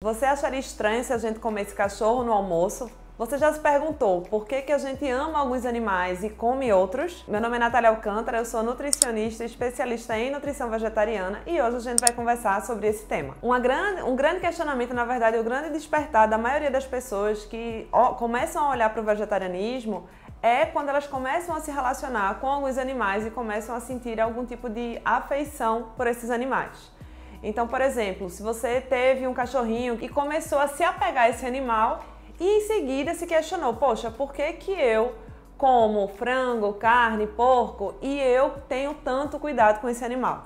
Você acharia estranho se a gente comesse cachorro no almoço? Você já se perguntou por que a gente ama alguns animais e come outros? Meu nome é Natália Alcântara, eu sou nutricionista e especialista em nutrição vegetariana e hoje a gente vai conversar sobre esse tema. Um grande questionamento, na verdade, o grande despertar da maioria das pessoas que começam a olhar para o vegetarianismo é quando elas começam a se relacionar com alguns animais e começam a sentir algum tipo de afeição por esses animais. Então, por exemplo, se você teve um cachorrinho e começou a se apegar a esse animal e em seguida se questionou, poxa, por que eu como frango, carne, porco e eu tenho tanto cuidado com esse animal?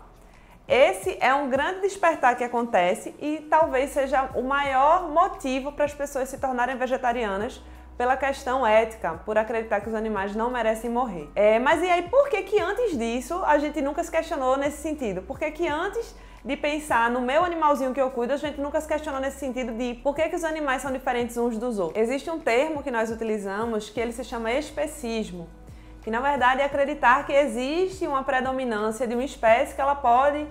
Esse é um grande despertar que acontece e talvez seja o maior motivo para as pessoas se tornarem vegetarianas pela questão ética, por acreditar que os animais não merecem morrer. Mas e aí, por que antes disso a gente nunca se questionou nesse sentido? Por que antes de pensar no meu animalzinho que eu cuido, a gente nunca se questionou nesse sentido de por que os animais são diferentes uns dos outros? Existe um termo que nós utilizamos que ele se chama especismo, que na verdade é acreditar que existe uma predominância de uma espécie que ela pode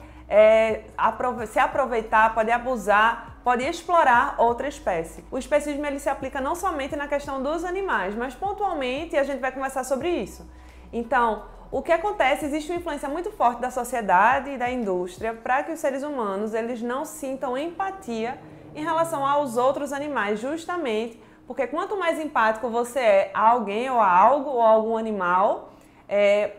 se aproveitar, pode abusar, pode explorar outra espécie. O especismo ele se aplica não somente na questão dos animais, mas pontualmente a gente vai conversar sobre isso. Então, o que acontece? Existe uma influência muito forte da sociedade e da indústria para que os seres humanos eles não sintam empatia em relação aos outros animais, justamente porque quanto mais empático você é a alguém ou a algo ou a algum animal,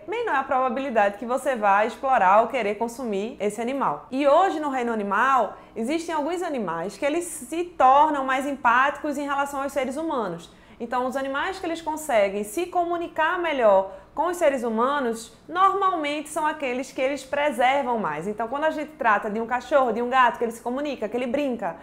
menor é a probabilidade que você vai explorar ou querer consumir esse animal. E hoje no reino animal, existem alguns animais que eles se tornam mais empáticos em relação aos seres humanos. Então, os animais que eles conseguem se comunicar melhor com os seres humanos, normalmente são aqueles que eles preservam mais. Então, quando a gente trata de um cachorro, de um gato, que ele se comunica, que ele brinca,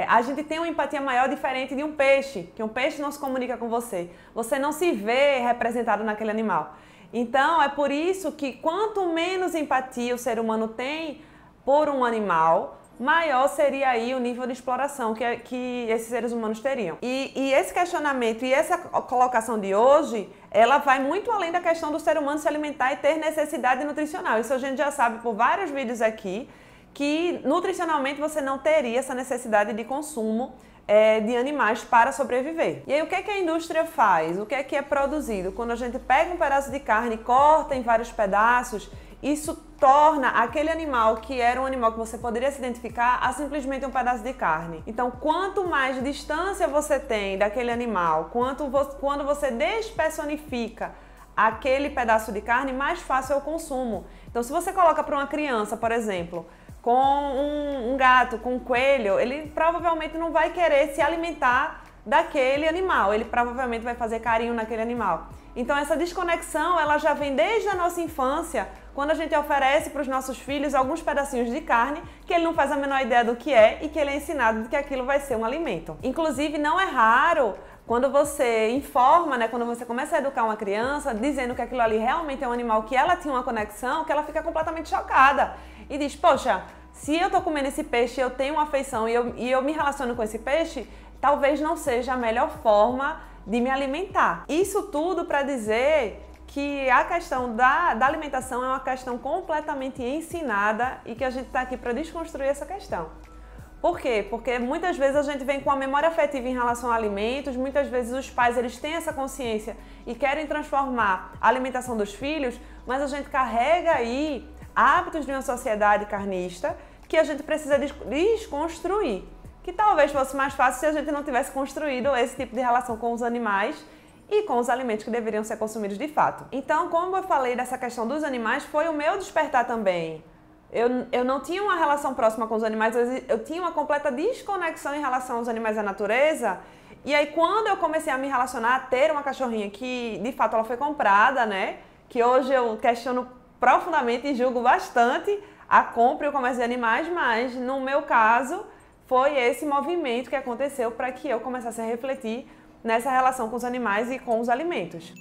a gente tem uma empatia maior diferente de um peixe, que um peixe não se comunica com você. Você não se vê representado naquele animal. Então, é por isso que quanto menos empatia o ser humano tem por um animal, maior seria aí o nível de exploração que esses seres humanos teriam. E esse questionamento e essa colocação de hoje, ela vai muito além da questão do ser humano se alimentar e ter necessidade nutricional. Isso a gente já sabe por vários vídeos aqui, que nutricionalmente você não teria essa necessidade de consumo de animais para sobreviver. E aí o que a indústria faz? O que é produzido? Quando a gente pega um pedaço de carne, corta em vários pedaços, isso torna aquele animal que era um animal que você poderia se identificar a simplesmente um pedaço de carne. Então, quanto mais distância você tem daquele animal, quando você despersonifica aquele pedaço de carne, mais fácil é o consumo. Então, se você coloca para uma criança, por exemplo, com um gato, com um coelho, ele provavelmente não vai querer se alimentar daquele animal, ele provavelmente vai fazer carinho naquele animal. Então essa desconexão, ela já vem desde a nossa infância, quando a gente oferece para os nossos filhos alguns pedacinhos de carne que ele não faz a menor ideia do que é e que ele é ensinado de que aquilo vai ser um alimento. Inclusive, não é raro quando você informa, quando você começa a educar uma criança, dizendo que aquilo ali realmente é um animal que ela tinha uma conexão, que ela fica completamente chocada e diz, poxa, se eu tô comendo esse peixe, eu tenho uma afeição e eu me relaciono com esse peixe, talvez não seja a melhor forma de me alimentar. Isso tudo para dizer que a questão da alimentação é uma questão completamente ensinada e que a gente está aqui para desconstruir essa questão. Por quê? Porque muitas vezes a gente vem com a memória afetiva em relação a alimentos, muitas vezes os pais eles têm essa consciência e querem transformar a alimentação dos filhos, mas a gente carrega aí hábitos de uma sociedade carnista que a gente precisa desconstruir. Que talvez fosse mais fácil se a gente não tivesse construído esse tipo de relação com os animais e com os alimentos que deveriam ser consumidos de fato. Então, como eu falei dessa questão dos animais, foi o meu despertar também. Eu não tinha uma relação próxima com os animais, eu tinha uma completa desconexão em relação aos animais da natureza. E aí, quando eu comecei a me relacionar, a ter uma cachorrinha que, de fato, ela foi comprada, que hoje eu questiono profundamente e julgo bastante a compra e o comércio de animais, mas no meu caso, foi esse movimento que aconteceu para que eu começasse a refletir nessa relação com os animais e com os alimentos.